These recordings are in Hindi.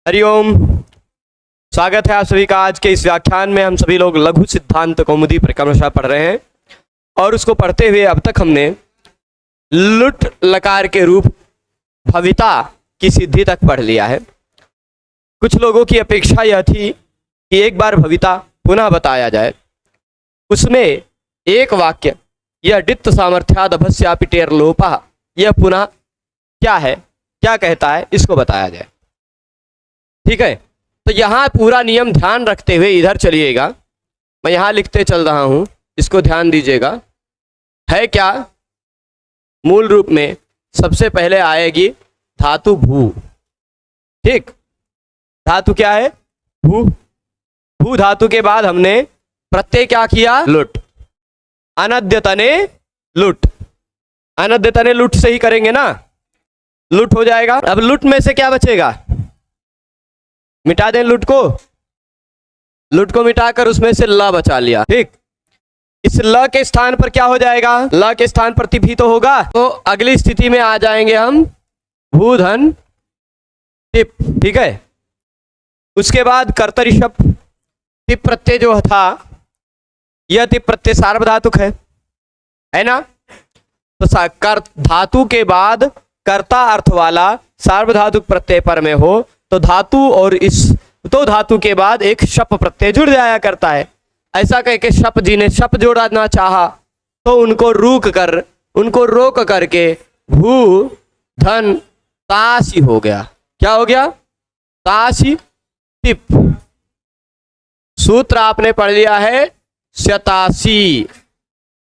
हरिओम। स्वागत है आप सभी का। आज के इस व्याख्यान में हम सभी लोग लघु सिद्धांत कौमुदी क्रमशः पढ़ रहे हैं और उसको पढ़ते हुए अब तक हमने लुट लकार के रूप भविता की सिद्धि तक पढ़ लिया है। कुछ लोगों की अपेक्षा यह थी कि एक बार भविता पुनः बताया जाए, उसमें एक वाक्य यह डित्त सामर्थ्यादभस्यापि टेर लोपः, यह पुनः क्या है, क्या कहता है, इसको बताया जाए। ठीक है, तो यहाँ पूरा नियम ध्यान रखते हुए इधर चलिएगा। मैं यहाँ लिखते चल रहा हूँ, इसको ध्यान दीजिएगा। है क्या, मूल रूप में सबसे पहले आएगी धातु भू। ठीक, धातु क्या है, भू। भू धातु के बाद हमने प्रत्यय क्या किया, लुट। अनद्यतने लुट, अनद्यतने लुट से ही करेंगे ना, लुट हो जाएगा। अब लुट में से क्या बचेगा, मिटा दें लुट को मिटाकर उसमें से ल बचा लिया। ठीक, इस ल के स्थान पर क्या हो जाएगा, ल के स्थान पर तिप ही तो होगा। तो अगली स्थिति में आ जाएंगे हम भूधन टिप। ठीक है, उसके बाद कर्तरी शब्द टिप प्रत्यय जो था, यह टिप प्रत्यय सार्वधातुक है ना। तो धातु के बाद कर्ता अर्थ वाला सार्वधातुक प्रत्यय पर में हो तो धातु और इस तो धातु के बाद एक शप प्रत्यय जुड़ जाया करता है। ऐसा कह के शप जी ने शप जोड़ना चाहा तो उनको रोक करके भू धन तासी हो गया। क्या हो गया, तासी टिप। सूत्र आपने पढ़ लिया है शतासी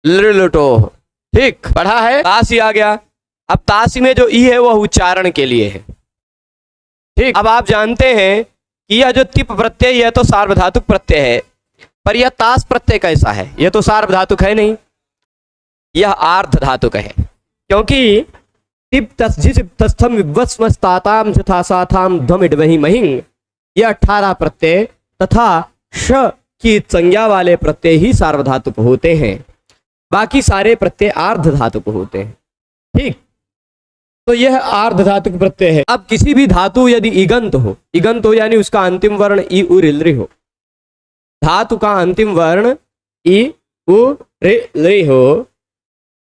लुटो। ठीक, पढ़ा है, तासी आ गया। अब तासी में जो ई है वह उच्चारण के लिए है। ठीक, अब आप जानते हैं कि यह जो तिप प्रत्यय यह तो सार्वधातुक प्रत्यय है, पर यह तास प्रत्यय कैसा है, यह तो सार्वधातुक है नहीं, यह आर्ध धातुक है। क्योंकि तिप तस्थम विवस्मस्ताताम जथासाथाम ध्वमिड्वहि महिं, यह 18 प्रत्यय तथा श की संज्ञा वाले प्रत्यय ही सार्वधातुक होते हैं, बाकी सारे प्रत्यय आर्ध धातुक होते हैं। ठीक, तो यह आर्ध धातुक प्रत्यय है। अब किसी भी धातु यदि इगंत हो यानी उसका अंतिम वर्ण ई उ ऋ हो, धातु का अंतिम वर्ण ई उ ऋ हो,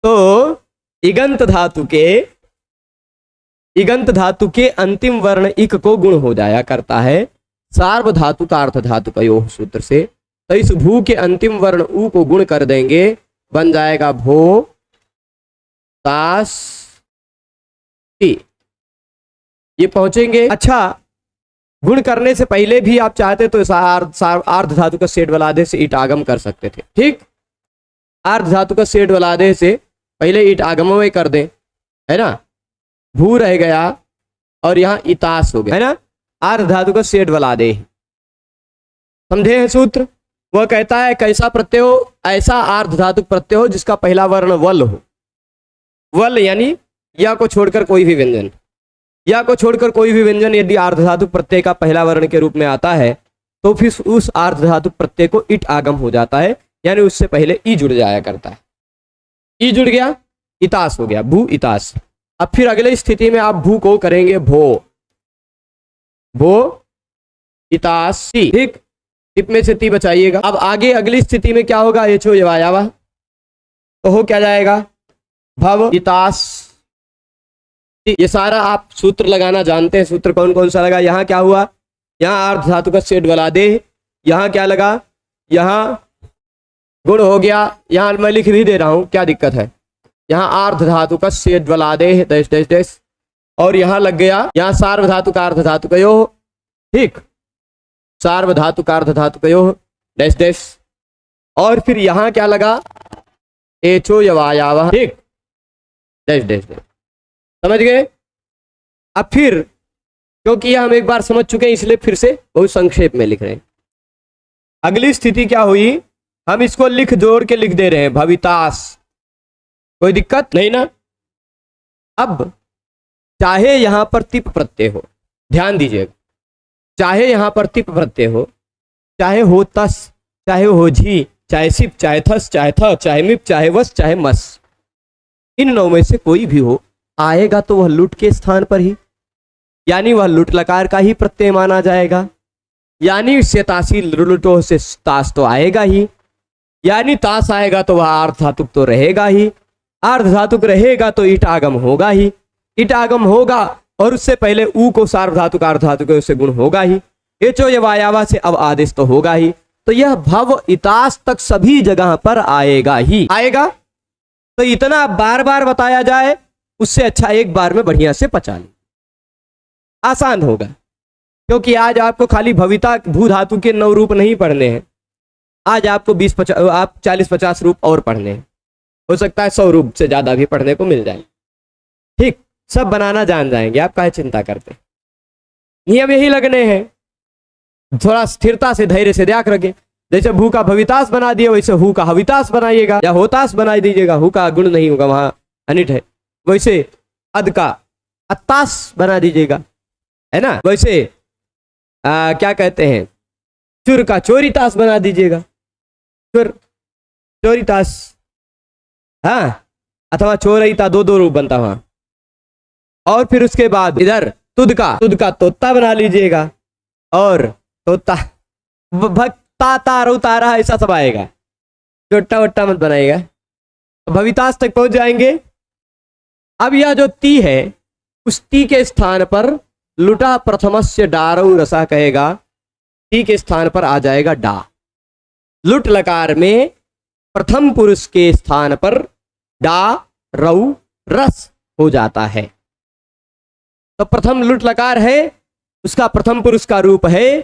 तो इगंत धातु के अंतिम वर्ण इक को गुण हो जाया करता है सार्वधातुक अर्थ धातुकयोः सूत्र से। तो इस भू के अंतिम वर्ण उ को गुण कर देंगे, बन जाएगा भो तास टी। ये पहुंचेंगे। अच्छा, गुण करने से पहले भी आप चाहते तो आर्ध धातु का सेठ वलादे से ईट आगम कर सकते थे। ठीक, आर्ध धातु का सेठ वलादे से पहले ईट आगम में कर दें, है ना, भू रह गया और यहाँ इतास हो गया, है ना, आर्ध धातु का सेठ वलादे। समझे हैं सूत्र। वह कहता है कैसा प्रत्यय हो, ऐसा आर्ध धातुक प्रत्यय हो जिसका पहला वर्ण वल हो। वल यानी या को छोड़कर कोई भी व्यंजन, या को छोड़कर कोई भी व्यंजन यदि आर्ध धातुक प्रत्यय का पहला वर्ण के रूप में आता है तो फिर उस आर्ध धातुक प्रत्यय को इट आगम हो जाता है, यानी उससे पहले ई जुड़ जाया करता है। ई जुड़ गया, इतास हो गया, भू इतास। अब फिर अगले स्थिति में आप भू को करेंगे भो इतास टी। ठीक, टिप में से ती बचाइएगा। अब आगे अगली स्थिति में क्या होगा, एचो यवायावा, तो हो क्या जाएगा, भव इतास। ये सारा आप सूत्र लगाना जानते हैं। सूत्र कौन कौन सा लगा, यहाँ क्या हुआ, यहाँ आर्ध धातु का सेठ वलादे, यहाँ क्या लगा, यहाँ गुण हो गया, यहाँ मैं लिख भी दे रहा हूँ, क्या दिक्कत है, यहाँ आर्ध धातु का सेठ वलादे डैश डैश डैश, और यहाँ लग गया, यहाँ सार्वधातु का अर्ध धातु कयो। ठीक, सार्वधातु का अर्ध धातु कयो डैश डैश, और फिर यहाँ क्या लगा, एचो यवायावा। ठीक, डैश डैश डैश, समझ गए। अब फिर क्योंकि यह हम एक बार समझ चुके हैं इसलिए फिर से बहुत संक्षेप में लिख रहे हैं। अगली स्थिति क्या हुई, हम इसको जोड़ के लिख दे रहे हैं भवितास, कोई दिक्कत नहीं ना। अब चाहे यहां पर तिप प्रत्यय हो, ध्यान दीजिएगा, चाहे यहां पर तिप प्रत्यय हो, चाहे हो तस, चाहे हो झी, चाहे सिप, चाहे थस, चाहे थ, चाहे मिप, चाहे वस, चाहे मस, इन नौ में से कोई भी हो, आएगा तो वह लुट के स्थान पर ही। यानी वह लुट लकार का ही प्रत्यय माना जाएगा। यानी स्यतासी लुटो से तास तो आएगा ही, यानी तास आएगा तो वह आर्ध धातुक तो रहेगा ही, आर्ध धातुक रहेगा तो ईट आगम होगा ही, ईट आगम होगा और उससे पहले ऊ को सार्वधातुक अर्ध धातुक उससे गुण होगा ही, एचो ये वायावा से अब आदेश तो होगा ही। तो यह भव इतास तक सभी जगह पर आएगा ही आएगा। तो इतना बार बार बताया जाए उससे अच्छा एक बार में बढ़िया से पचा ले, आसान होगा। क्योंकि आज आपको खाली भविता भू धातु के 9 रूप नहीं पढ़ने हैं, आज आपको 40-50 रूप और पढ़ने हैं। हो सकता है 100 रूप से ज्यादा भी पढ़ने को मिल जाए। ठीक, सब बनाना जान जाएंगे, आप काहे चिंता करते। नियम यही लगने हैं, थोड़ा स्थिरता से धैर्य से ध्यान रखें। जैसे भू का भवितास बना दिए वैसे हु का हवितास बनाइएगा, या होतास बना दीजिएगा, हु का गुण नहीं होगा वहां अनिट है। वैसे अद का अत्तास बना दीजिएगा, है ना। वैसे क्या कहते हैं, चुर का चोरीतास बना दीजिएगा, चुर चोरीतास, हाँ, अथवा चोरईता, 2 रूप बनता वहां। और फिर उसके बाद इधर तुद का तोता बना लीजिएगा, और तोता भक्ता तारो तारा ऐसा सब आएगा, चोट्टा वट्टा मत बनाएगा। भवितास तक पहुंच जाएंगे। अब यह जो ती है उस ती के स्थान पर लुटा प्रथमस्य डारऊ रसा कहेगा, ती के स्थान पर आ जाएगा डा। लुट लकार में प्रथम पुरुष के स्थान पर डा रऊ रस हो जाता है। तो प्रथम लुट लकार है, उसका प्रथम पुरुष का रूप है,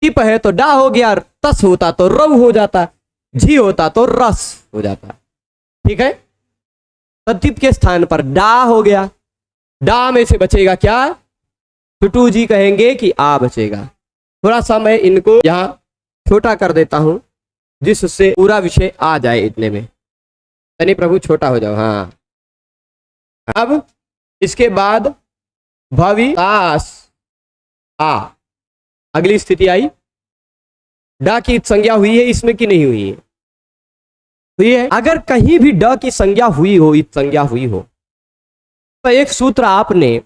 टिप है तो डा हो गया, तस होता तो रऊ हो जाता, झी होता तो रस हो जाता। ठीक है, तो टिप के स्थान पर डा हो गया। डा में से बचेगा क्या, टुटू जी कहेंगे कि आ बचेगा। थोड़ा सा मैं इनको यहां छोटा कर देता हूं जिससे पूरा विषय आ जाए इतने में। तनी प्रभु छोटा हो जाओ, हाँ। अब इसके बाद भवितास आ, अगली स्थिति आई, डा की संज्ञा हुई है इसमें कि नहीं हुई है, हुई है। अगर कहीं भी ड की संज्ञा हुई हो, इत संज्ञा हुई हो, तो एक सूत्र आपने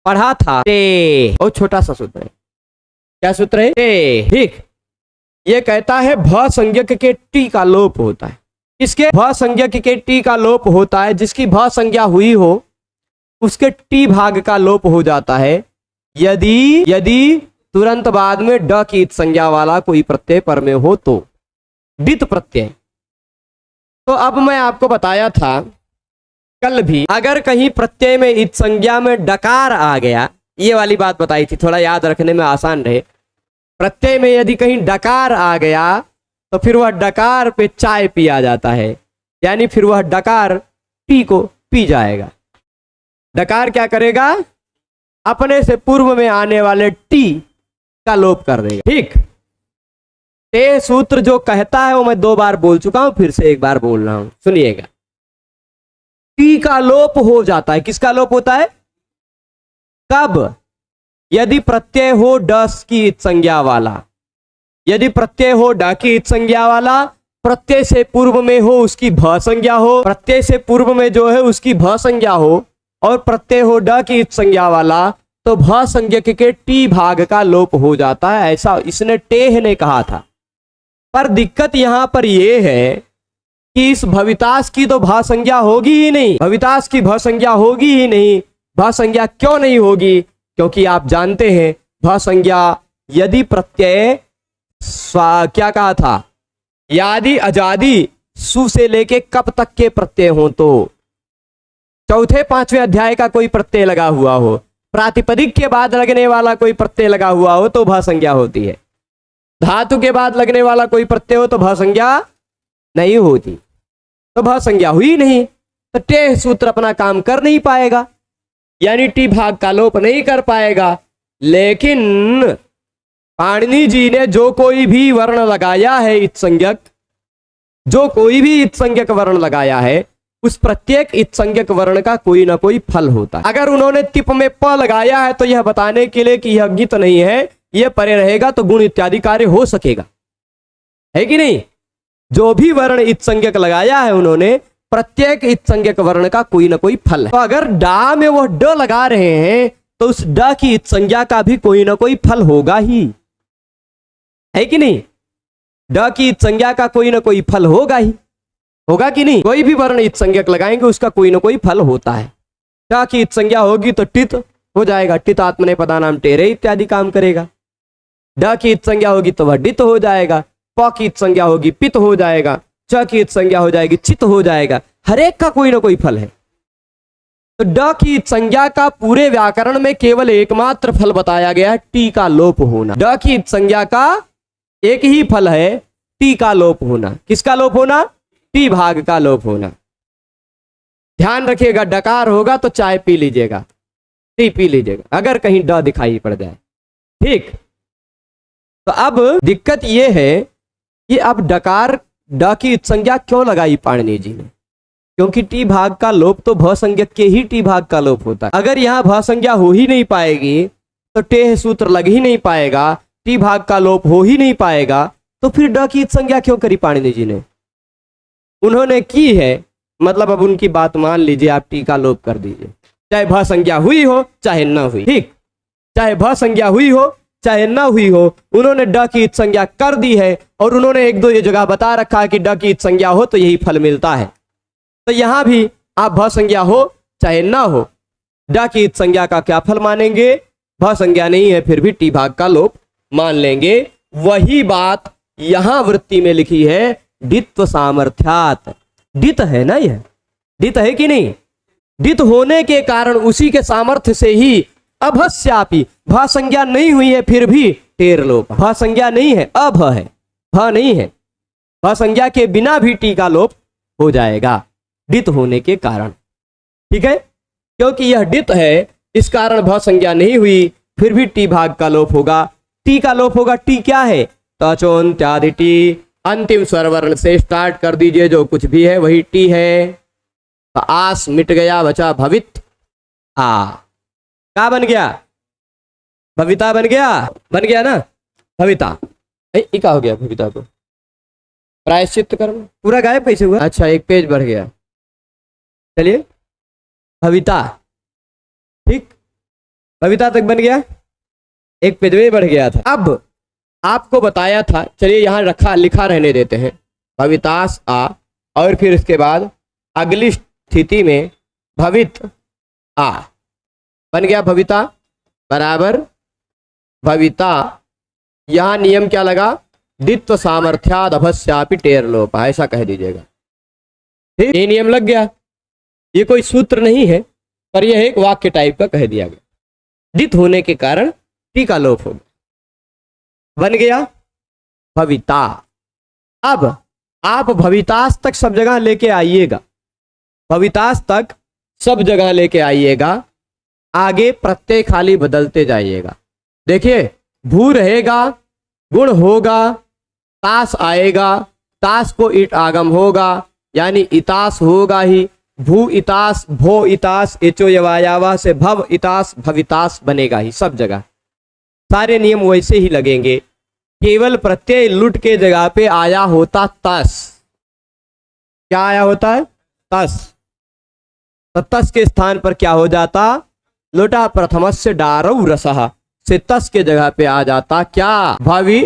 पढ़ा था टे, और छोटा सा सूत्र है। क्या सूत्र है, टे। ठीक, ये कहता है भ संज्ञक के टी का लोप होता है। इसके भ संज्ञक के टी का लोप होता है, जिसकी भ संज्ञा हुई हो उसके टी भाग का लोप हो जाता है, यदि तुरंत बाद में ड की इत संज्ञा वाला कोई प्रत्यय पर में हो तो, डित प्रत्यय। तो अब मैं आपको बताया था कल भी, अगर कहीं प्रत्यय में इत संज्ञा में डकार आ गया, ये वाली बात बताई थी, थोड़ा याद रखने में आसान रहे। प्रत्यय में यदि कहीं डकार आ गया तो फिर वह डकार पे चाय पिया जाता है, यानी फिर वह डकार टी को पी जाएगा। डकार क्या करेगा, अपने से पूर्व में आने वाले टी का लोप कर देगा। ठीक, ते सूत्र जो कहता है वो मैं 2 बार बोल चुका हूं, फिर से एक बार बोल रहा हूं, सुनिएगा। टी का लोप हो जाता है, किसका लोप होता है, कब, यदि प्रत्यय हो डस की इत संज्ञा वाला। यदि प्रत्यय हो डा की इत संज्ञा वाला, प्रत्यय से पूर्व में हो उसकी भ संज्ञा हो, प्रत्यय से पूर्व में जो है उसकी भ संज्ञा हो, और प्रत्यय हो ड की इत संज्ञा वाला, तो भ संज्ञक के टी भाग का लोप हो जाता है। ऐसा इसने टेह ने कहा था। पर दिक्कत यहां पर यह है कि इस भवितास की तो भ संज्ञा होगी ही नहीं, भवितास की भ संज्ञा होगी ही नहीं। भ संज्ञा क्यों नहीं होगी, क्योंकि आप जानते हैं भ संज्ञा यदि प्रत्यय क्या कहा था, यादि अजादि सु से लेके कब तक के प्रत्यय हो, तो चौथे 5वें अध्याय का कोई प्रत्यय लगा हुआ हो, प्रातिपदिक के बाद लगने वाला कोई प्रत्यय लगा हुआ हो तो भ संज्ञा होती है। धातु के बाद लगने वाला कोई प्रत्यय हो तो भ संज्ञा नहीं होती। तो भ संज्ञा हुई नहीं, तो टे सूत्र अपना काम कर नहीं पाएगा, यानी टी भाग का लोप नहीं कर पाएगा। लेकिन पाणिनि जी ने जो कोई भी वर्ण लगाया है इत संज्ञक, जो कोई भी इत संज्ञक वर्ण लगाया है, उस प्रत्येक इत संज्ञक वर्ण का कोई ना कोई फल होता है। अगर उन्होंने टिप में प लगाया है तो यह बताने के लिए कि यह गित नहीं है, यह परे रहेगा तो गुण इत्यादि कार्य हो सकेगा, है कि नहीं। जो भी वर्ण इत संज्ञक लगाया है उन्होंने, प्रत्येक इत संज्ञक वर्ण का कोई ना कोई फल है। तो अगर डा में वह ड लगा रहे हैं तो उस ड की इत संज्ञा का भी कोई ना कोई फल होगा ही, है कि नहीं? ड की इत संज्ञा का कोई ना कोई फल होगा ही, होगा कि नहीं? कोई भी वर्ण इत संज्ञक लगाएंगे उसका कोई ना कोई फल होता है। ट की इत संज्ञा होगी तो टित हो जाएगा, टित आत्मने पदानाम टेरे इत्यादि काम करेगा। ड की इत संज्ञा होगी तो वह डित हो जाएगा। प की इत संज्ञा होगी पित हो जाएगा। च की इत संज्ञा हो जाएगी चित हो जाएगा। हर एक का कोई ना कोई फल है। तो ड की इत संज्ञा का पूरे व्याकरण में केवल एकमात्र फल बताया गया है, टी का लोप होना। ड की इत संज्ञा का एक ही फल है, टी का लोप होना। किसका लोप होना? टी भाग का लोप होना। ध्यान रखिएगा, डकार होगा तो चाय पी लीजिएगा, टी पी लीजिएगा अगर कहीं ड दिखाई पड़ जाए। ठीक, तो अब दिक्कत यह है कि अब डकार ड की इत संज्ञा क्यों लगाई पाणिनि जी ने? क्योंकि टी भाग का लोप तो भ संज्ञक के ही टी भाग का लोप होता है। अगर यहां भ संज्ञा हो ही नहीं पाएगी तो टेह सूत्र लग ही नहीं पाएगा, टी भाग का लोप हो ही नहीं पाएगा, तो फिर ड की इत संज्ञा क्यों करी पाणिनि जी ने? उन्होंने की है, मतलब अब उनकी बात मान लीजिए, आप टी का लोप कर दीजिए, चाहे भ संज्ञा हुई हो चाहे न हुई। ठीक, चाहे भ संज्ञा हुई हो चाहे न हुई हो, उन्होंने ड की इत संज्ञा कर दी है और उन्होंने एक दो ये जगह बता रखा है कि ड की इत संज्ञा हो तो यही फल मिलता है। तो यहां भी आप भ संज्ञा हो चाहे न हो, ड की इत संज्ञा का क्या फल मानेंगे? भ संज्ञा नहीं है फिर भी टी भाग का लोप मान लेंगे। वही बात यहां वृत्ति में लिखी है, डित्व सामर्थ्यात। डित है ना, यह डित है कि नहीं? डित होने के कारण उसी के सामर्थ्य से ही अभस्यापि, भ संज्ञा नहीं हुई है फिर भी टेर लोप। भ संज्ञा नहीं है, अभ है, भ नहीं है, भ संज्ञा के बिना भी टी का लोप हो जाएगा डित होने के कारण। ठीक है, क्योंकि यह डित है इस कारण भ संज्ञा नहीं हुई फिर भी टी भाग का लोप होगा। टी का लोप होगा, टी क्या है? तचोन्त्यादि टी, अंतिम स्वर वर्ण से स्टार्ट कर दीजिए, जो कुछ भी है वही टी है। तो आस मिट गया, बचा भवित आ। क्या बन गया? भविता बन गया, बन गया ना भविता। क्या हो गया भविता को? प्रायश्चित कर्म पूरा गायब कैसे हुआ? अच्छा, एक पेज बढ़ गया। चलिए, भविता, ठीक, भविता तक बन गया, एक पेज में बढ़ गया था। अब आपको बताया था, चलिए यहां रखा लिखा रहने देते हैं, भवितास आ, और फिर इसके बाद अगली स्थिति में भवित आ बन गया। भविता बराबर भविता, यहां नियम क्या लगा? दित्व सामर्थ्याद अभस्यापि टेर लोप, ऐसा कह दीजिएगा। ठीक, ये नियम लग गया। ये कोई सूत्र नहीं है पर यह एक वाक्य टाइप का कह दिया गया। दित होने के कारण टी का लोप होगा, बन गया भविता। अब आप भवितास तक सब जगह लेके आइएगा, भवितास तक सब जगह लेके आइएगा, आगे प्रत्यय खाली बदलते जाइएगा। देखिए, भू रहेगा, गुण होगा, तास आएगा, तास को इट आगम होगा, यानी इतास होगा ही। भू इतास, भो इतास, एचो यवायावा से भव इतास, भवितास बनेगा ही सब जगह। सारे नियम वैसे ही लगेंगे, केवल प्रत्यय लुट के जगह पे आया होता तस। क्या आया होता है? तस। तो तस के स्थान पर क्या हो जाता? लुटा प्रथमस्य डारौ रसः से तस के जगह पे आ जाता क्या? भवि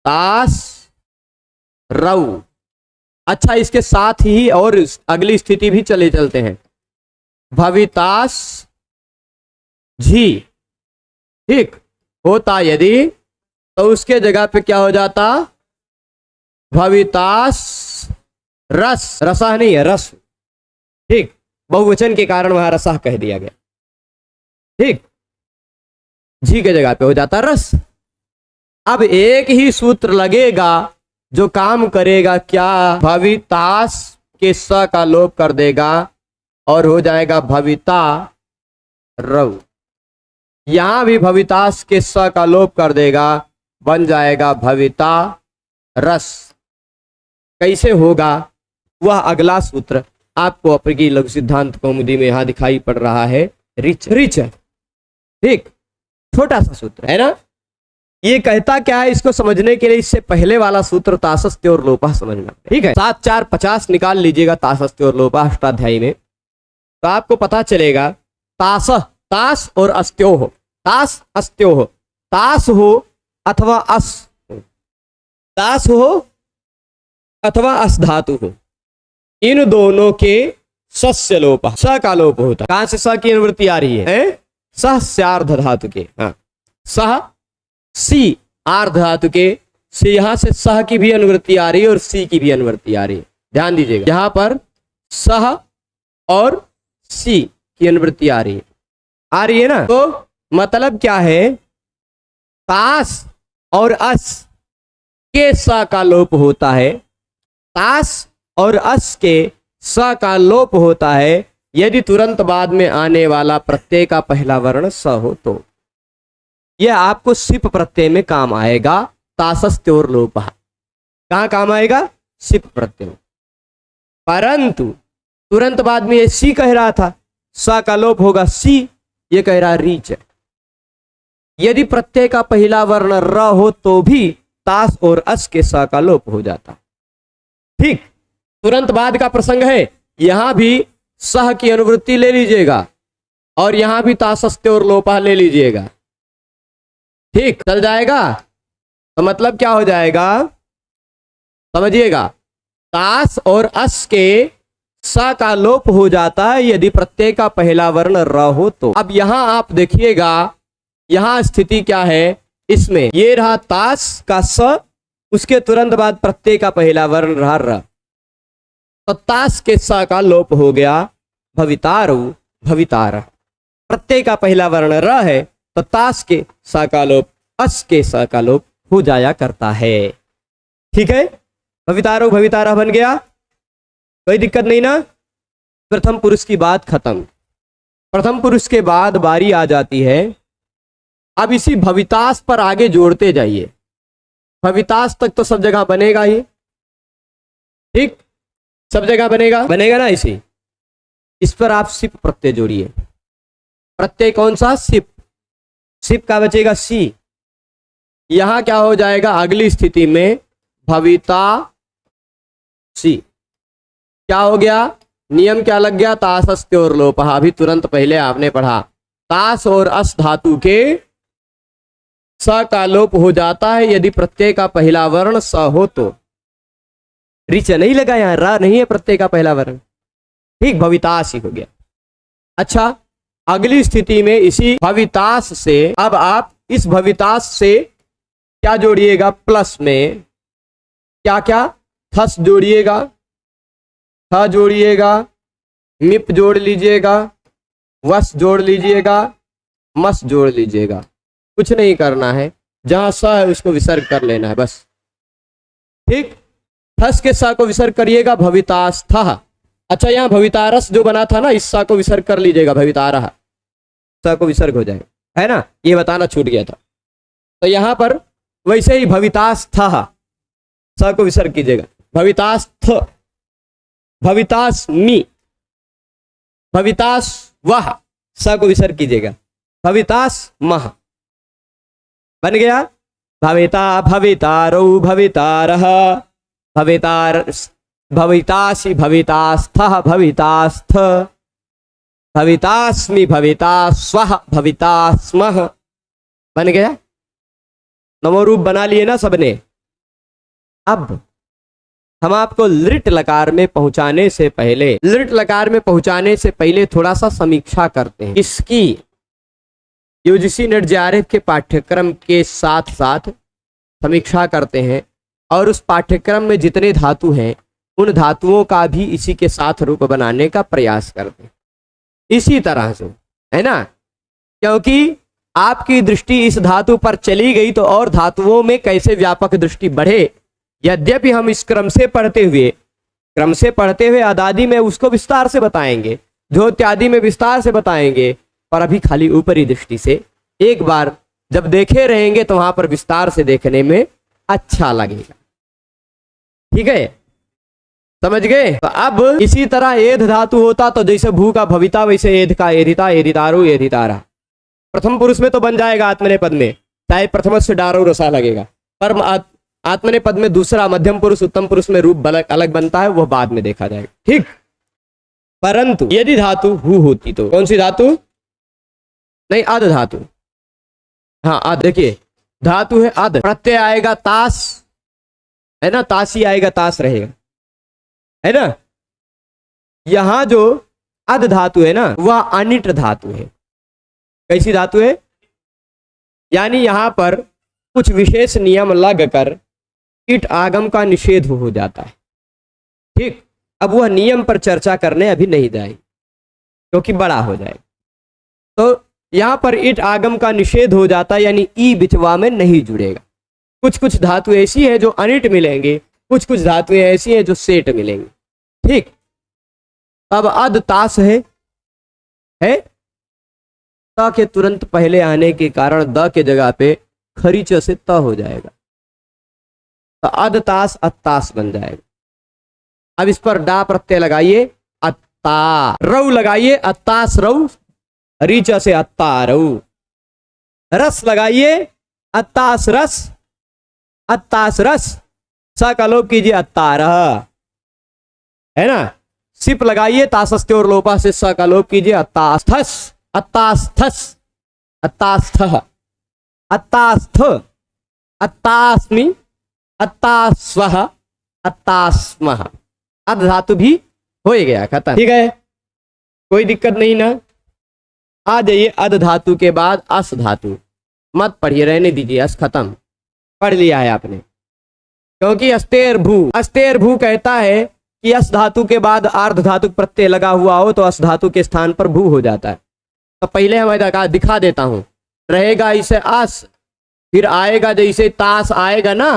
तास रऊ। अच्छा, इसके साथ ही और अगली स्थिति भी चलते हैं, भवितास झी। ठीक होता यदि, तो उसके जगह पे क्या हो जाता? भवितास रस, रसः नहीं है, रस। ठीक, बहुवचन के कारण वहां रसः कह दिया गया। ठीक, झी के जगह पे हो जाता रस। अब एक ही सूत्र लगेगा जो काम करेगा क्या? भवितास के स का लोप कर देगा और हो जाएगा भविता रव। यहां भी भवितास के स का लोप कर देगा, बन जाएगा भविता रस। कैसे होगा वह अगला सूत्र आपको अपनी लघु सिद्धांत कौमुदी में यहां दिखाई पड़ रहा है, रिच। रिच, ठीक, छोटा सा सूत्र है ना। ये कहता क्या है, इसको समझने के लिए इससे पहले वाला सूत्र तासस्त्य और लोपा समझना। ठीक है, 7 4 50 निकाल लीजिएगा तासस्त्य और लोपा अष्टाध्यायी में, तो आपको पता चलेगा तासह तास और अस्त्योह, तास अस्त्योह, तास हो अथवा अस, तास हो अथवा अस धातु हो, इन दोनों के सस्य लोप, स का लोप होता है। कहां से स की अनुवृत्ति आ रही है? सह स्यार्ध धातु के, हाँ सह सी आर्ध धातु के, से यहां से सह की भी अनुवृत्ति आ रही है और सी की भी अनुवृत्ति आ रही है। ध्यान दीजिएगा, यहां पर सह और सी की अनुवृत्ति आ रही है ना। तो मतलब क्या है? तास और अस के स का लोप होता है, तास और अस के स का लोप होता है यदि तुरंत बाद में आने वाला प्रत्यय का पहला वर्ण स हो तो। यह आपको सिप प्रत्यय में काम आएगा। तासस्त्योर लोप कहां काम आएगा? सिप प्रत्यय में। परंतु तुरंत बाद में ये सी कह रहा था, स का लोप होगा सी, ये कह रहा रीच। यदि प्रत्यय का पहला वर्ण र हो तो भी तास और अस के स का लोप हो जाता। ठीक, तुरंत बाद का प्रसंग है, यहां भी सह की अनुवृत्ति ले लीजिएगा और यहां भी तासस्त्योर लोपा ले लीजिएगा। ठीक, चल जाएगा। तो मतलब क्या हो जाएगा समझिएगा, तास और अस के स का लोप हो जाता है यदि प्रत्यय का पहला वर्ण र हो तो। अब यहां आप देखिएगा, यहां स्थिति क्या है, इसमें ये रहा तास का स, उसके तुरंत बाद प्रत्यय का पहला वर्ण रहा र, तो तास के स का लोप हो गया, भवितारु भवितार। प्रत्यय का पहला वर्ण र है तो तास के स का लोप अस के स का लोप हो जाया करता है। ठीक है, भवितारो भवितारा बन गया, कोई दिक्कत नहीं ना। प्रथम पुरुष की बात खत्म। प्रथम पुरुष के बाद बारी आ जाती है, अब इसी भवितास पर आगे जोड़ते जाइए। भवितास तक तो सब जगह बनेगा ही, ठीक, सब जगह बनेगा ना। इस पर आप सिप प्रत्यय जोड़िए। प्रत्यय कौन सा? सिप। सिप का बचेगा सी। यहां क्या हो जाएगा अगली स्थिति में? भविता सी। क्या हो गया? नियम क्या लग गया? तासस्त्योर लोप। अभी तुरंत पहले आपने पढ़ा, तास और अस धातु के स का लोप हो जाता है यदि प्रत्यय का पहला वर्ण स हो तो। रिच नहीं लगा, यहां रा नहीं है प्रत्यय का पहला वर्ण। ठीक, भवितास ही हो गया। अच्छा, अगली स्थिति में इसी भवितास से अब आप इस भवितास से क्या जोड़िएगा? प्लस में क्या क्या? थस जोड़िएगा, थ जोड़िएगा, मिप जोड़ लीजिएगा, वस जोड़ लीजिएगा, मस जोड़ लीजिएगा। कुछ नहीं करना है, जहां स है उसको विसर्ग कर लेना है बस। ठीक, थस के स को विसर्ग करिएगा, भवितास था। अच्छा, यहाँ भवितारस जो बना था ना, इस स को विसर्ग कर लीजिएगा, भवितारह स को विसर्ग हो जाएगा, है ना। ये बताना छूट गया था। तो यहां पर वैसे ही भवितास था, स को विसर्ग कीजिएगा, भवितास थ, भवितास मी, भवितास वह, स को विसर्ग कीजिएगा, भवितास मह। बन गया। भविता भवितारौ भवितारः, भवितार भवितासि भवितास्थः भवितास्थ, भवितास्मि भवितास्वः भवितास्मः। बन गया। नमो रूप बना लिए ना सबने। अब हम आपको लिट लकार में पहुंचाने से पहले, लिट लकार में पहुंचाने से पहले थोड़ा सा समीक्षा करते हैं। इसकी यूजीसी नेट जेआरएफ के पाठ्यक्रम के साथ साथ समीक्षा करते हैं और उस पाठ्यक्रम में जितने धातु हैं उन धातुओं का भी इसी के साथ रूप बनाने का प्रयास करते हैं, इसी तरह से, है ना। क्योंकि आपकी दृष्टि इस धातु पर चली गई तो और धातुओं में कैसे व्यापक दृष्टि बढ़े। यद्यपि हम इस क्रम से पढ़ते हुए अदादि में उसको विस्तार से बताएंगे, ज्योत्यादि में विस्तार से बताएंगे, पर अभी खाली ऊपरी दृष्टि से एक बार जब देखे रहेंगे तो वहां पर विस्तार से देखने में अच्छा लगेगा। ठीक है, समझ गए। तो अब इसी तरह एध धातु होता तो जैसे भू का भविता वैसे एध का एधिता, एधितारु एधितारा। प्रथम पुरुष में तो बन जाएगा आत्मने पद में, चाहे प्रथम से डारो रसा लगेगा, पर आत्मने पद में दूसरा मध्यम पुरुष उत्तम पुरुष में रूप अलग बनता है, वह बाद में देखा जाएगा। ठीक, परंतु यदि धातु हु होती तो कौन सी धातु? नहीं, अध धातु। हाँ अध, देखिए धातु है अध, प्रत्यय आएगा तास, है ना, तासी आएगा, तास रहेगा, है ना। यहां जो अध धातु है ना वह अनिट धातु है। कैसी धातु है? यानी यहां पर कुछ विशेष नियम लगकर इट आगम का निषेध हो जाता है। ठीक, अब वह नियम पर चर्चा करने अभी नहीं जाएगी क्योंकि बड़ा हो जाएगा। तो यहां पर इट आगम का निषेध हो जाता है, यानी ई बिचवा में नहीं जुड़ेगा। कुछ कुछ धातु ऐसी है जो अनिट मिलेंगे, कुछ कुछ धातुएं ऐसी हैं जो सेट मिलेंगी। ठीक, अब अद तास है त के तुरंत पहले आने के कारण द के जगह पे खरीच से त हो जाएगा, तो अद तास अत्तास बन जाएगा। अब इस पर डा प्रत्यय लगाइए, अत्ता, रऊ लगाइए, अत्तास रऊ, रीच से अत्ता रऊ, रस लगाइए, अत्तास रस, अत्तास रस, स का लोप कीजिए, अत्तारह, है ना। सिप लगाइए, तासस्ते और लोपा से स का लोप कीजिए, अत्तास्थस, अत्तास्थस, अत्तास्थः, अत्तास्थ, अत्तास्मि, अत्तास्वः, अत्तास्मः। अध धातु भी हो गया, खत्म। ठीक है, कोई दिक्कत नहीं ना। आ जाइए अध धातु के बाद अस धातु। मत पढ़िए, रहने दीजिए, अस खत्म, पढ़ लिया है आपने। क्योंकि अस्तेर भू कहता है कि अस धातु के बाद आर्ध धातु प्रत्यय लगा हुआ हो तो अस धातु के स्थान पर भू हो जाता है। तो पहले हमें दिखा देता हूं, रहेगा इसे अस, फिर आएगा जैसे तास आएगा ना,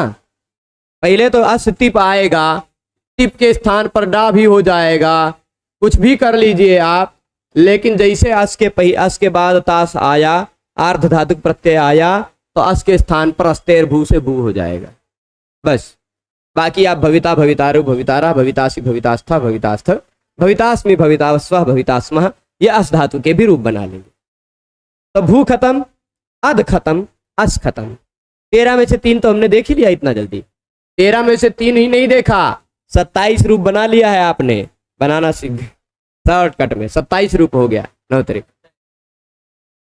पहले तो अस टिप आएगा, टिप के स्थान पर डा भी हो जाएगा, कुछ भी कर लीजिए आप, लेकिन जैसे अस के बाद तास आया, आर्ध धातु प्रत्यय आया, तो अस के स्थान पर अस्तेर भू से भू हो जाएगा, बस। बाकी आप भविता, भवितारु, भवितारा, भवितासी, भवितास्था, भवितास्थ, भवितास्मि, भवितास्वः, भवितास्मः, ये अस धातु के भी रूप बना लेंगे। तो भू खत्म, अध खत्म, अस खत्म। 13 में से 3 तो हमने देख ही लिया इतना जल्दी। 13 में से 3 ही नहीं देखा, 27 रूप बना लिया है आपने, बनाना सीख, शॉर्टकट में 27 रूप हो गया 9 तारीख।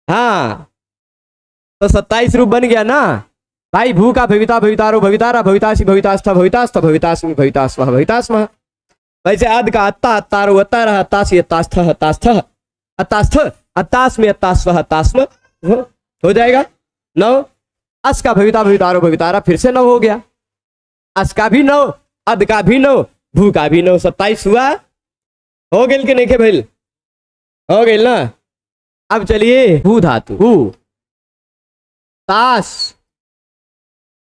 हाँ, तो 27 रूप बन गया ना भाई। भू का भविता, भवितारो, भवितारा, भवितासी, भवितास्था, भवितास्थ, भवितास्मि, भवितास्वः, भवितास्मः। वैसे अध का अत्ता, अत्तारो, अत्तारः, अत्तासी, अत्तास्थः, अत्तास्थः, अत्तास्थ, अत्तास्मि, अत्तास्वः, अत्तास्म, हो जाएगा 9। अस का भविता, भवितारो, भवितारा, फिर से 9 हो गया। अस का भी 9, अध का भी 9, भू का भी 9, 27 हुआ। हो गए कि नहीं के भाई? हो गए ना। अब चलिए भू धातु, भू, तास,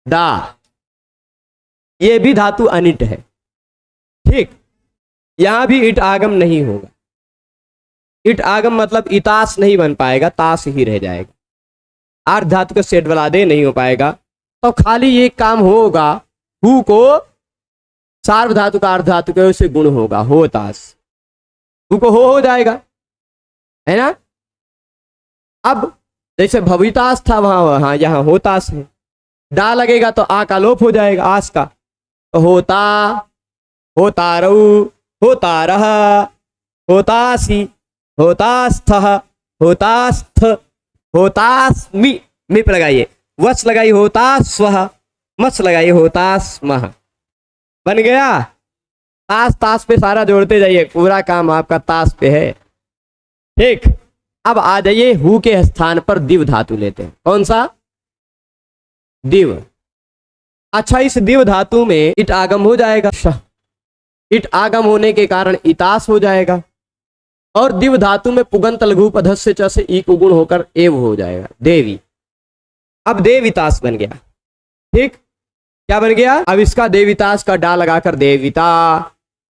डा, ये भी धातु अनिट है। ठीक, यहां भी इट आगम नहीं होगा। इट आगम मतलब इतास नहीं बन पाएगा, तास ही रह जाएगा। आर्ध धातु का सेट बला दे नहीं हो पाएगा, तो खाली एक काम होगा, हु को सार्व धातु का अर्ध धातु के से गुण होगा, हो तास, हु को हो जाएगा, है ना। अब जैसे भवितास था वहां यहाँ होतास है, डा लगेगा तो आ का लोप हो जाएगा, आस का, तो होता, होतारऊ, होतारह, होतासी, होतास्थः, होतास्थ, होतास्मि, मिप लगाइए, वस लगाइए, होतास्वः, मस लगाइए, होतास्मः। बन गया। तास तास पे सारा जोड़ते जाइए, पूरा काम आपका तास पे है। ठीक, अब आ जाइए हु के स्थान पर दिव धातु लेते हैं। कौन सा? दिव। अच्छा, इस दिव धातु में इट आगम हो जाएगा, इट आगम होने के कारण इतास हो जाएगा, और दिव धातु में पुगंत लघु पधस्य च से ई को गुण होकर एव हो जाएगा, देवी। अब देवितास बन गया। ठीक, क्या बन गया? अब इसका देवितास का डा लगाकर देविता,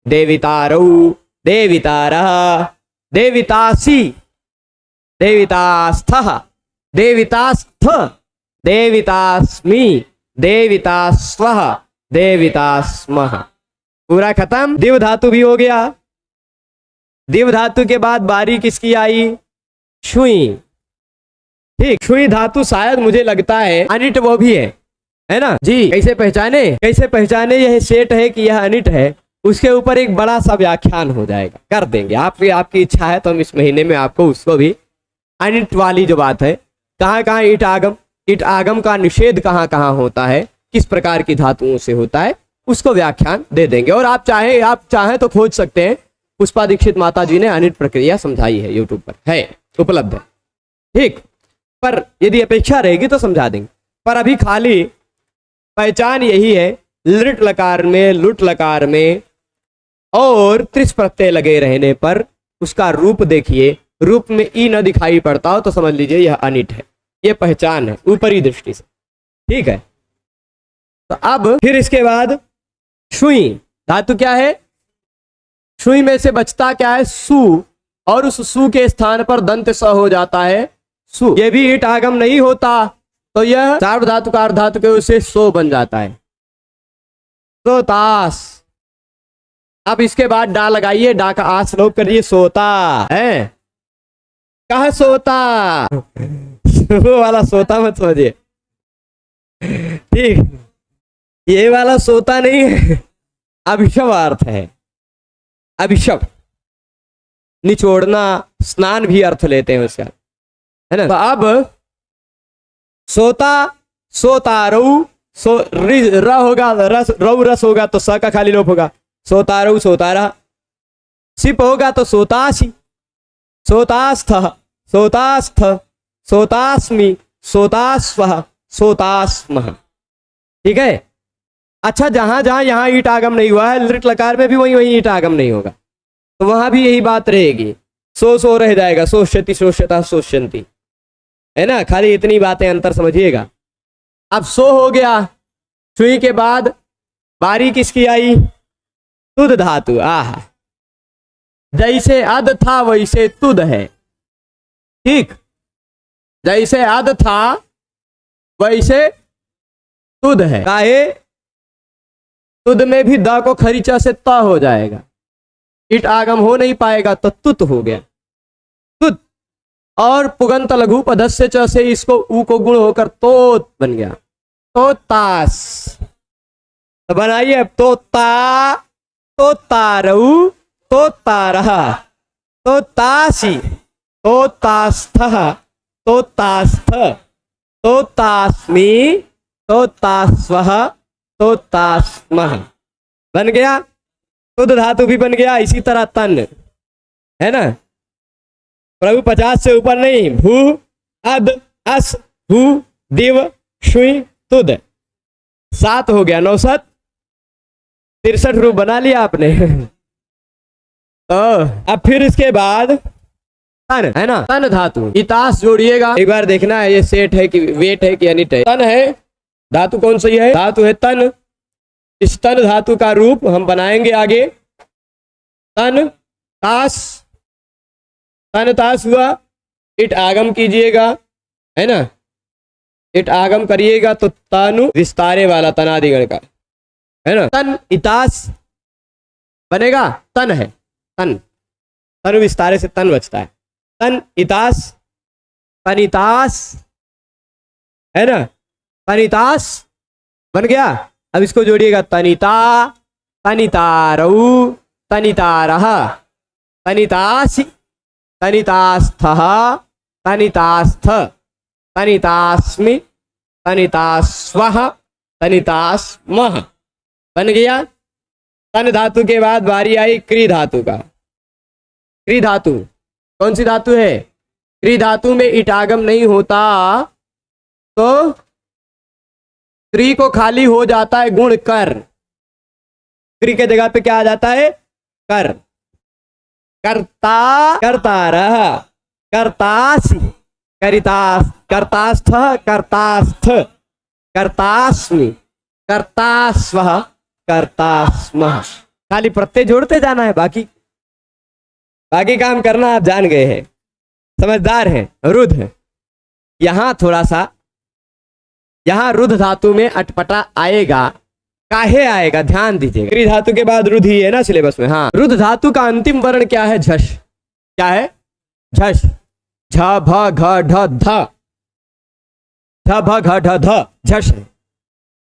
देवितारऊ, देवितारः, देवितासी, देवितास्थः, देवितास्थ, देवितास्मि, देवितास्वः, देवितास्मः। पूरा खत्म। दिव धातु भी हो गया। दिव धातु के बाद बारी किसकी आई? छुई। ठीक, छुई धातु शायद मुझे लगता है अनिट वो भी है ना जी। कैसे पहचाने? कैसे पहचाने यह सेट है कि यह अनिट है, उसके ऊपर एक बड़ा सा व्याख्यान हो जाएगा, कर देंगे। आपकी इच्छा है तो हम इस महीने में आपको उसको भी अनिट वाली जो बात है, कहाँ कहाँ ईट आगम, ईट आगम का निषेध कहाँ कहाँ होता है, किस प्रकार की धातुओं से होता है, उसको व्याख्यान दे देंगे। और आप चाहें तो खोज सकते हैं, पुष्पा दीक्षित माता जी ने अनिट प्रक्रिया समझाई है, यूट्यूब पर है, उपलब्ध है। ठीक, पर यदि अपेक्षा रहेगी तो समझा देंगे। पर अभी खाली पहचान यही है, लिट लकार में, लुट लकार में और त्रिस प्रत्यय लगे रहने पर उसका रूप देखिए, रूप में ई न दिखाई पड़ता हो तो समझ लीजिए यह अनिट है। यह पहचान है ऊपरी दृष्टि से। ठीक है, तो अब फिर इसके बाद शुई धातु क्या है, शुई में से बचता क्या है, सु, और उस सु के स्थान पर दंत स हो जाता है सु। यह भी ईट आगम नहीं होता तो यह सार्वधातु धातु का अर्धातु के उसे सो बन जाता है, सोतास। अब इसके बाद डा लगाइए, डा का आस लोप करिए, सोता है। कहा सोता, वो वाला सोता मत समझिए, ठीक, ये वाला सोता नहीं है, अभिशव अर्थ है, अभिशव, निचोड़ना, स्नान भी अर्थ लेते हैं उसका, है ना। तो अब सोता, सोतारऊ, र होगा, रस, रऊ रस होगा तो स का खाली लोप होगा, सोतारऊ सोतारा। सिप होगा तो सोतासी, सोतास्थ, सोतास्थ, सोतास्मि, सोतास्वः, सोतास्मः। ठीक है। अच्छा, जहां जहां यहां ईट आगम नहीं हुआ है, लिट लकार में भी वहीं वहीं ईट आगम नहीं होगा, तो वहां भी यही बात रहेगी, सो रह जाएगा, सोष्यति, सोष्यता, सोष्यंती, है ना। खाली इतनी बातें अंतर समझिएगा। अब सो हो गया, सुई के बाद बारी किसकी आई, तुद धातु। आह, जैसे अद था वैसे तुद है, ठीक, जैसे अद था वैसे तुद है। काहे, तुद में भी द को खरीचा से त हो जाएगा, इट आगम हो नहीं पाएगा तो तुत हो गया, तुत। और पुगंत लघु पदस्य च से इसको ऊ को गुण होकर तोत बन गया, तोतास। तो बनाइए अब, तोता, तोतारऊ, तोतारहा, तोतासी, तोतास्थः, तोतास्थ, तोतास्मि, तोतास्वः, तोतास्मः। बन गया, तुद धातु भी बन गया। इसी तरह तन, है ना, प्रभु 50 से ऊपर नहीं, भू, अद, अस, हु, दिव, शुई, तुद, 7 हो गया, 9 63 रूप बना लिया आपने। तो अब फिर इसके बाद तन, है ना, तन धातु, इतास जोड़िएगा, एक बार देखना है ये सेट है कि वेट है कि अनिट है। तन है, धातु कौन सी है, धातु है तन। इस तन धातु का रूप हम बनाएंगे आगे, तन तास, तन तास हुआ, इट आगम कीजिएगा, है ना, इट आगम करिएगा तो तनु विस्तारे वाला तनादिगण का, है ना, तन इतास बनेगा, तन है, तन, तनु विस्तारे से तन बचता है, तन इतास, तनितास, है ना, तनितास बन गया। अब इसको जोड़िएगा, तनिता, तनितारऊ, तनितारः, तनितासि, तनितास्थः, तनितास्थ, तनितास्मि, तनितास्वः, तनितास्मः। बन गया। तन धातु के बाद बारी आई क्री धातु का। क्री धातु कौन सी धातु है, क्री धातु में इटागम नहीं होता तो क्री को खाली हो जाता है गुण कर, क्री के जगह पे क्या आ जाता है, कर, कर्ता, कर्तारः, कर्तासि, करितास, कर्तास्थ, कर्तास्थ, कर्तास्मि, कर्तास्वः, कर्तास्मः। खाली प्रत्यय जोड़ते जाना है, बाकी काम करना आप जान गए हैं, समझदार हैं। रुध है, यहां थोड़ा सा, यहां रुध धातु में अटपटा आएगा, काहे आएगा ध्यान दीजिएगा। क्री धातु के बाद रुध ही है ना सिलेबस में। हाँ, रुध धातु का अंतिम वर्ण क्या है, झष। क्या है, झष, झ भ घ ढ ध, झ भ घ ढ ध, झष है।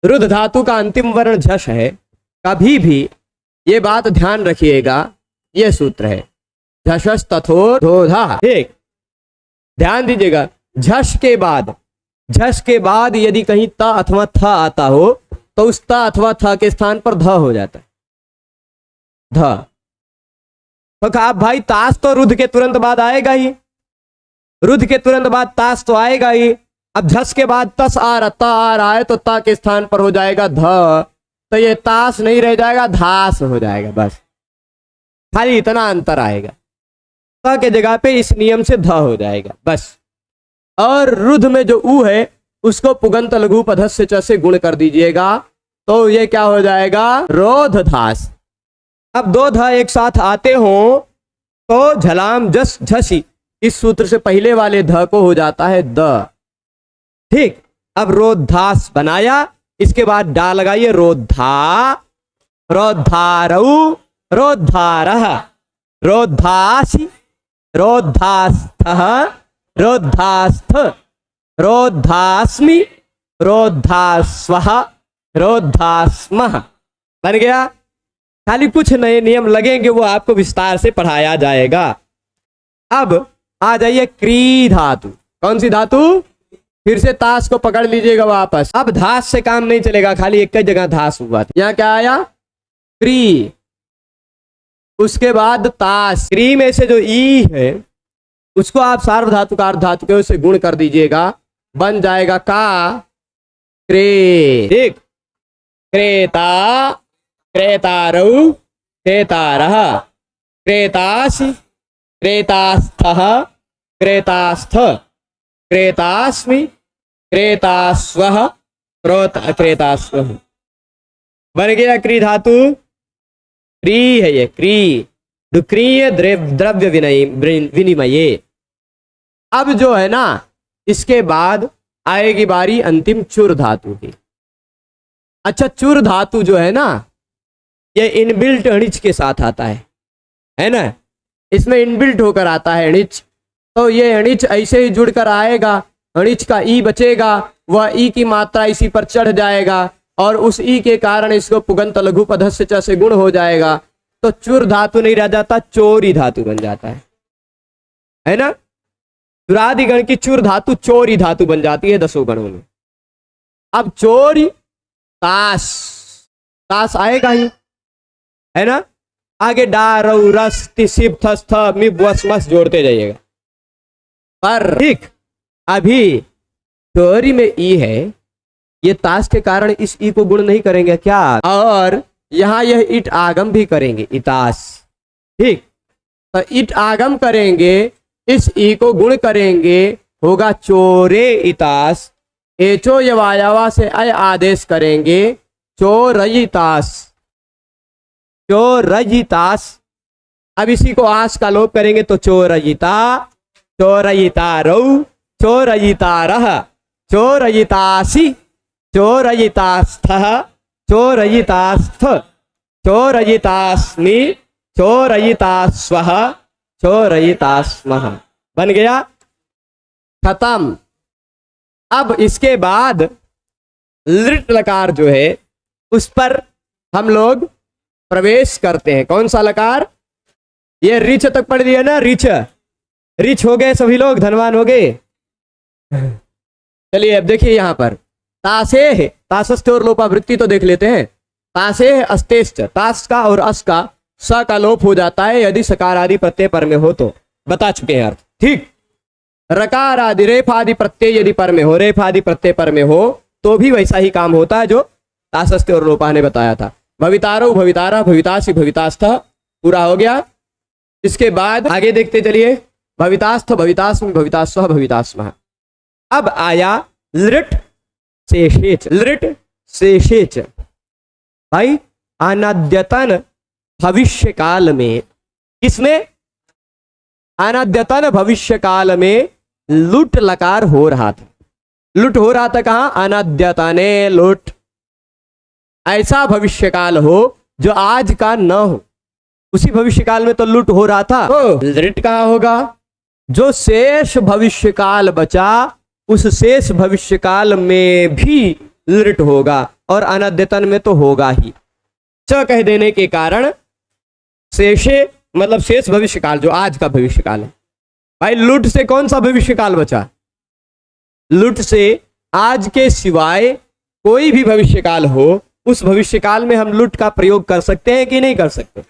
रुध धातु का अंतिम वर्ण झष है। कभी भी ये बात ध्यान रखिएगा, ये सूत्र है, झषस तथो धोधा। ठीक, ध्यान दीजिएगा, झस के बाद यदि कहीं त अथवा थ आता हो तो उस त अथवा थ के स्थान पर ध हो जाता है, ध। तो कहा भाई ताश तो रुद्ध के तुरंत बाद आएगा ही, रुद्ध के तुरंत बाद ताश तो आएगा ही। अब झस के बाद तस आ रहा है तो ता के स्थान पर हो जाएगा ध, तो ये ताश नहीं रह जाएगा, धास हो जाएगा, बस खाली इतना अंतर आएगा। त के जगह पे इस नियम से ध हो जाएगा बस। और रुद्ध में जो ऊ है उसको पुगंत लघु पधस्य च से गुण कर दीजिएगा तो ये क्या हो जाएगा, रोध धास। अब दो ध एक साथ आते हो तो झलाम जस झसी, इस सूत्र से पहले वाले ध को हो जाता है द, ठीक। अब रोधास बनाया, इसके बाद डा लगाइए, रोधा, रोधारऊ, रोधारह, रोधासी, रोधास्थः, रोधास्थ, रोधास्मि, रोधास्वः, रोधास्मः। बन गया। खाली कुछ नए नियम लगेंगे, वो आपको विस्तार से पढ़ाया जाएगा। अब आ जाइए क्री धातु। कौन सी धातु? फिर से ताश को पकड़ लीजिएगा वापस। अब धास से काम नहीं चलेगा, खाली एक ही जगह धास हुआ था। यहाँ क्या आया? क्री, उसके बाद ताश। क्री में से जो ई है उसको आप सार्व धातु का अर्ध धातु के से गुण कर दीजिएगा, बन जाएगा का क्रे, ठीक। क्रेता, क्रेतारऊ, क्रेतारः, क्रेतासि, क्रेतास्थः, क्रेतास्थ, क्रेतास्मि, क्रेतास्वः, क्रेतास्वः। बन गया क्री धातु। क्री है ये, क्री, दुक्रिय द्रव्य विनिमये। अब जो है ना, इसके बाद आएगी बारी अंतिम चुर धातु की। अच्छा, चुर धातु जो है ना, ये इनबिल्ट अणिच के साथ आता है ना, इसमें इनबिल्ट होकर आता है अणिच। तो ये अणिच ऐसे ही जुड़कर आएगा, अणिच का ई बचेगा, वह ई की मात्रा इसी पर चढ़ जाएगा और उस ई के कारण इसको पुगंत लघु पधस्य च से गुण हो जाएगा। तो चुर धातु नहीं रह जाता, चोरी धातु बन जाता है ना। चुरादि गण की चुर धातु चोरी धातु बन जाती है 10 गणों में। अब चोरी, ताश, ताश आएगा ही, है ना। आगे डा रऊ रस तिसिब थस थ मिब वस मस जोड़ते जाइएगा। पर ठीक, अभी चोरी में ई है, ये ताश के कारण इस ई को गुण नहीं करेंगे क्या, और यहां यह इट आगम भी करेंगे, इतास, ठीक। तो इट आगम करेंगे, इस ई को गुण करेंगे, होगा चोरे इतास। एचो यवायावा से अय आदेश करेंगे, चोरयितास, चोरयितास। अब इसी को आस का लोप करेंगे तो चोरयिता, चोरयितारौ, चोरयितारः, चोरयितासि, चोरयितास्थः, चोरयितास्थ, चोरयितास्मि, चोरयितास्वः, चोरयितास्मः। बन गया, खत्म। अब इसके बाद लिट लकार जो है उस पर हम लोग प्रवेश करते हैं। कौन सा लकार? ये रिच तक पढ़ दिया ना, रिच, रिच हो गए सभी लोग, धनवान हो गए। चलिए अब देखिए यहाँ पर तासे है, तासस्थ और लोपावृत्ति तो देख लेते हैं। तासे है अस्तेश्च, तास का और अस का स का लोप हो जाता है यदि सकार आदि प्रत्यय पर में हो तो, बता चुके हैं अर्थ, ठीक। रकार आदि रेफ आदि प्रत्यय यदि पर में हो, रेफ आदि प्रत्यय पर में हो तो भी वैसा ही काम होता है जो तासस्थ और लोपा ने बताया था। भवितारो, भवितारा, भवितासी, भवितास्थ, पूरा हो गया। इसके बाद आगे देखते चलिए, भवितास्थ, भवितास्म, भवितास्व, भवितास्मः। अब आया लृट शेषेच, लृट शेषेच। भाई अनद्यतन भविष्य काल में, किसमें? अनद्यतन भविष्य काल में लुट लकार हो रहा था। लुट हो रहा था कहां? अनद्यतने लुट। ऐसा भविष्य काल हो जो आज का न हो, उसी भविष्य काल में तो लुट हो रहा था, तो लृट कहां होगा? जो शेष भविष्य काल बचा उस शेष भविष्य काल में भी लृट होगा, और अनद्यतन में तो होगा ही। च कह देने के कारण शेषे मतलब शेष भविष्य काल, जो आज का भविष्य काल है, भाई लुट से कौन सा भविष्यकाल बचा? लुट से आज के सिवाय कोई भी भविष्यकाल हो, उस भविष्यकाल में हम लुट का प्रयोग कर सकते हैं कि नहीं कर सकते?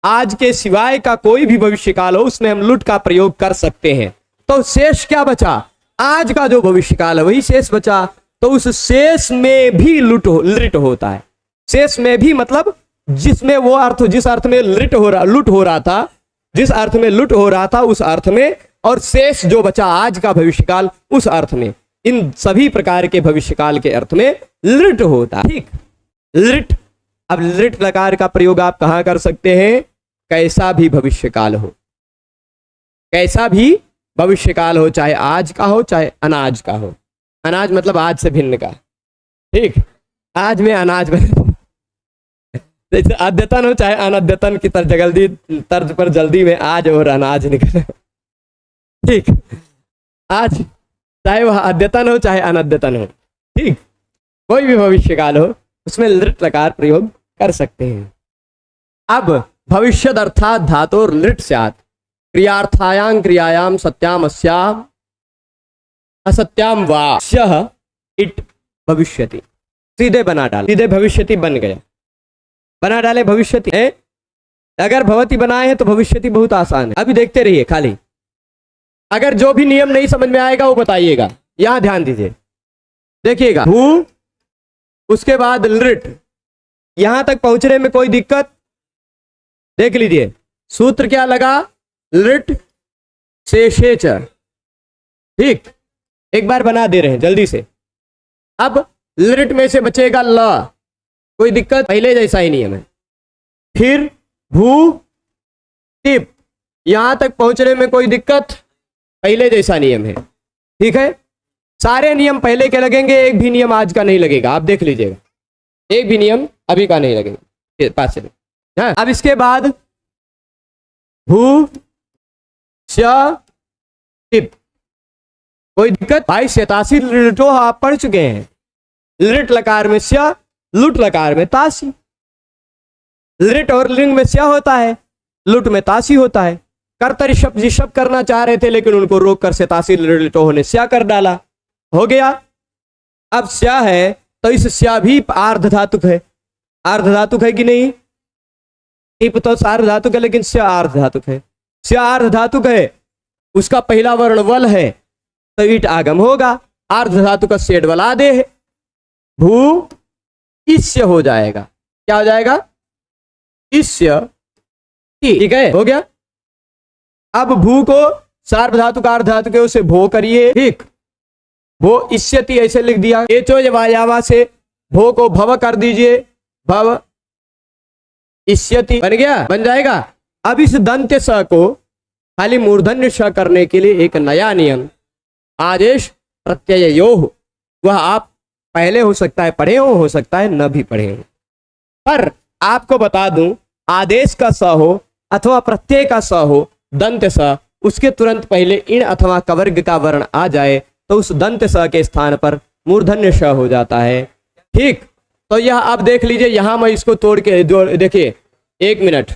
आज के सिवाय का कोई भी भविष्यकाल हो, उसमें हम लुट का प्रयोग कर सकते हैं। तो शेष क्या बचा? आज का जो भविष्यकाल है वही शेष बचा। तो उस शेष में भी लुट होता है। शेष में भी मतलब जिसमें वो अर्थ, जिस अर्थ में लुट हो रहा था, जिस अर्थ में लुट हो रहा था उस अर्थ में, और शेष जो बचा आज का भविष्यकाल उस अर्थ में। इन सभी प्रकार के भविष्यकाल के अर्थ में लुट होता है। ठीक, लुट। अब लुट लकार का प्रयोग आप कहां कर सकते हैं? कैसा भी भविष्यकाल हो, कैसा भी भविष्यकाल हो, चाहे आज का हो चाहे अनाज का हो। अनाज मतलब आज से भिन्न का। ठीक, आज में अनाज जैसे अद्यतन हो चाहे अनद्यतन की तर्ज पर जल्दी में आज और अनाज निकले। ठीक, आज चाहे वह अद्यतन हो चाहे अनद्यतन हो। ठीक, कोई भी भविष्यकाल हो उसमें लृट लकार प्रयोग कर सकते हैं। अब भविष्यद अर्थात धातोर लृट स्यात् क्रियार्थायां क्रियायाम सत्याम अस्याम असत्याम वा स्यः इट भविष्यति। सीधे बना डाल, सीधे भविष्यति बन गया। बना डाले भविष्यति है। अगर भवति बनाए हैं तो भविष्यति बहुत आसान है। अभी देखते रहिए खाली। अगर जो भी नियम नहीं समझ में आएगा वो बताइएगा। यहां ध्यान दीजिए, देखिएगा। भू, उसके बाद लृट, यहां तक पहुंचने में कोई दिक्कत? देख लीजिए सूत्र क्या लगा? लृट शेषेच। ठीक, एक बार बना दे रहे हैं जल्दी से। अब लृट में से बचेगा ल, कोई दिक्कत? पहले जैसा ही नियम है। फिर भू टिप, यहां तक पहुंचने में कोई दिक्कत? पहले जैसा नियम है। ठीक है, सारे नियम पहले के लगेंगे, एक भी नियम आज का नहीं लगेगा। आप देख लीजिएगा, एक भी नियम अभी का नहीं लगेगा पास से। हाँ, अब इसके बाद भू स्य टिप, कोई दिक्कत? भाई 87 लृटो आप पढ़ चुके हैं। लृट लकार में स्य, लुट लकार में तासी। लृट और लिंग में स्य होता है, लुट में तासी होता है। कर्तरी शब्द जी शब्द करना चाह रहे थे लेकिन उनको रोक कर सेतासी लृटो होने स्या कर डाला, हो गया। अब स्या है तो इस स्या भी आर्ध धातुक है। आर्ध धातुक है कि नहीं? टिप तो सार्ध धातुक है लेकिन स्या आर्ध धातुक है। स्या आर्ध धातुक है, उसका पहला वर्ण वल है तो ईट आगम होगा। आर्ध धातु का सेड वला दे है, भू इस्य हो जाएगा। क्या हो जाएगा? इस्य। ठीक है, हो गया। अब भू को सार्व धातु का अर्ध धातु के उसे भो करिए। ठीक, भो इष्यति ऐसे लिख दिया। एचो वायावा से भो को भव कर दीजिए, भव इष्यति बन गया, बन जाएगा। अब इस दंत्य स को खाली मूर्धन्य श करने के लिए एक नया नियम, आदेश प्रत्यय योः, वह आप पहले हो सकता है पढ़े हो सकता है न भी पढ़े हो। पर आपको बता दूं, आदेश का स हो अथवा प्रत्यय का स हो, दंत स, उसके तुरंत पहले इन अथवा कवर्ग का वर्ण आ जाए तो उस दंत स के स्थान पर मूर्धन्य श हो जाता है। ठीक, तो यह आप देख लीजिए। यहां मैं इसको तोड़ के देखिए, एक मिनट,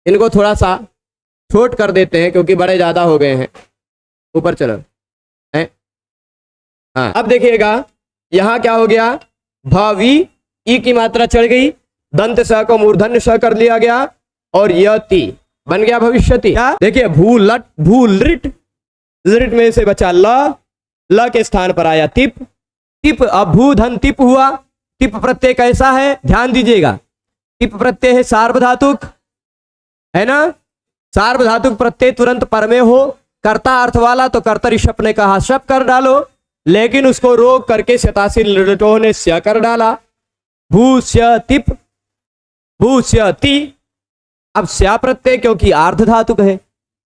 इनको थोड़ा सा छोट कर देते हैं क्योंकि बड़े ज्यादा हो गए हैं। ऊपर चलो है। हाँ, अब देखिएगा यहां क्या हो गया? भवी, ई की मात्रा चढ़ गई, दंत स को मूर्धन्य स कर लिया गया और यति बन गया भविष्यति। क्या? देखिए भू लट, भू लृट, लृट में से बचा ल, ल के स्थान पर आया तिप, तिप। अब भू धन तिप हुआ। तिप प्रत्यय कैसा है? ध्यान दीजिएगा, तिप प्रत्यय है सार्वधातुक, है ना? सार्वधातुक प्रत्यय तुरंत पर में हो, कर्ता अर्थ वाला, तो कर्तरी शप ने कहा शप कर डालो, लेकिन उसको रोक करके शतासी लृटो ने स्या कर डाला। भू स्या तिप, भू स्या ति। अब स्या प्रत्यय क्योंकि आर्ध धातुक है,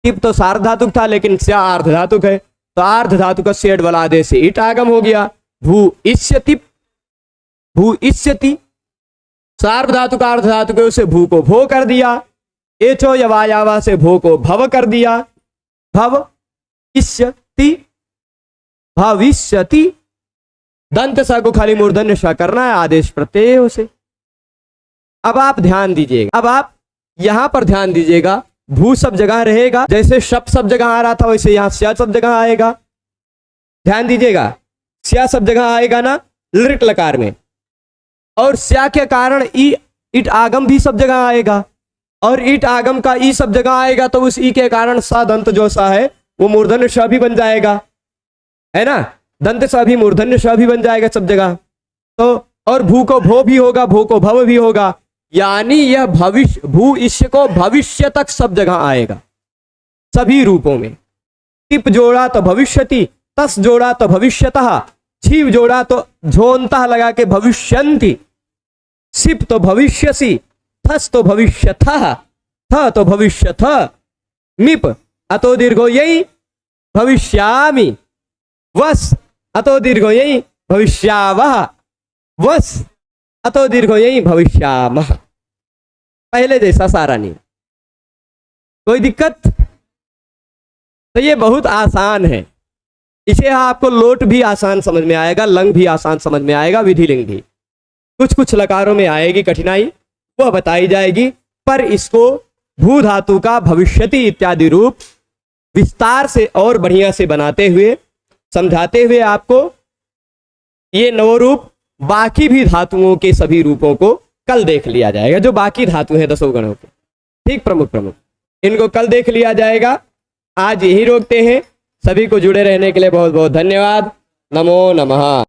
टिप तो सार्ध धातुक था लेकिन स्या आर्ध धातुक है, तो आर्ध धातु का सेड वाला आदेश से ईट आगम हो गया। भू इष्यति, भू इष्यति, सार्ध धातु का अर्ध धातु के उसे भू को भो कर दिया। एचो यवायावा से भो को भव कर दिया, भव इष्यति, भविष्यति। दंत सा को खाली मूर्धन्य श करना है आदेश प्रत्यय से। अब आप ध्यान दीजिएगा, अब आप यहां पर ध्यान दीजिएगा, भू सब जगह रहेगा, जैसे शप सब जगह आ रहा था वैसे यहाँ स्या सब जगह आएगा। ध्यान दीजिएगा, स्या सब जगह आएगा ना लृट लकार में, और स्या के कारण ई इट आगम भी सब जगह आएगा, और ईट आगम का ई सब जगह आएगा, तो उस ई के कारण सा दंत जो सा है वो मूर्धन्य श भी बन जाएगा, है ना। दंत सा भी मूर्धन्य श भी बन जाएगा सब जगह। तो और भू को भो भी होगा, भो को भव भी होगा, यानी यह भविष्य भू ईश्य को भविष्य तक सब जगह आएगा, सभी रूपों में। टिप जोड़ा तो भविष्यति, तस जोड़ा तो भविष्यतः, छीव जोड़ा तो झोंता लगा के भविष्यंति, सिप तो भविष्यसि, थस तो भविष्यथः, थ तो भविष्यथ, मिप अतो दीर्घो यही भविष्यामि, वस अतो दीर्घो यही भविष्यावः, वस अतो दीर्घो यही भविष्यामः। पहले जैसा सारा नहीं, कोई दिक्कत? तो ये बहुत आसान है, इसे आपको लोट भी आसान समझ में आएगा, लंग भी आसान समझ में आएगा, विधिलिंग भी। कुछ कुछ लकारों में आएगी कठिनाई, वह बताई जाएगी, पर इसको भू धातु का भविष्यति इत्यादि रूप विस्तार से और बढ़िया से बनाते हुए समझाते हुए आपको ये नवरूप बाकी भी धातुओं के सभी रूपों को कल देख लिया जाएगा, जो बाकी धातु हैं दसों गणों के, ठीक, प्रमुख प्रमुख, इनको कल देख लिया जाएगा। आज यही रोकते हैं। सभी को जुड़े रहने के लिए बहुत बहुत धन्यवाद। नमो नमः।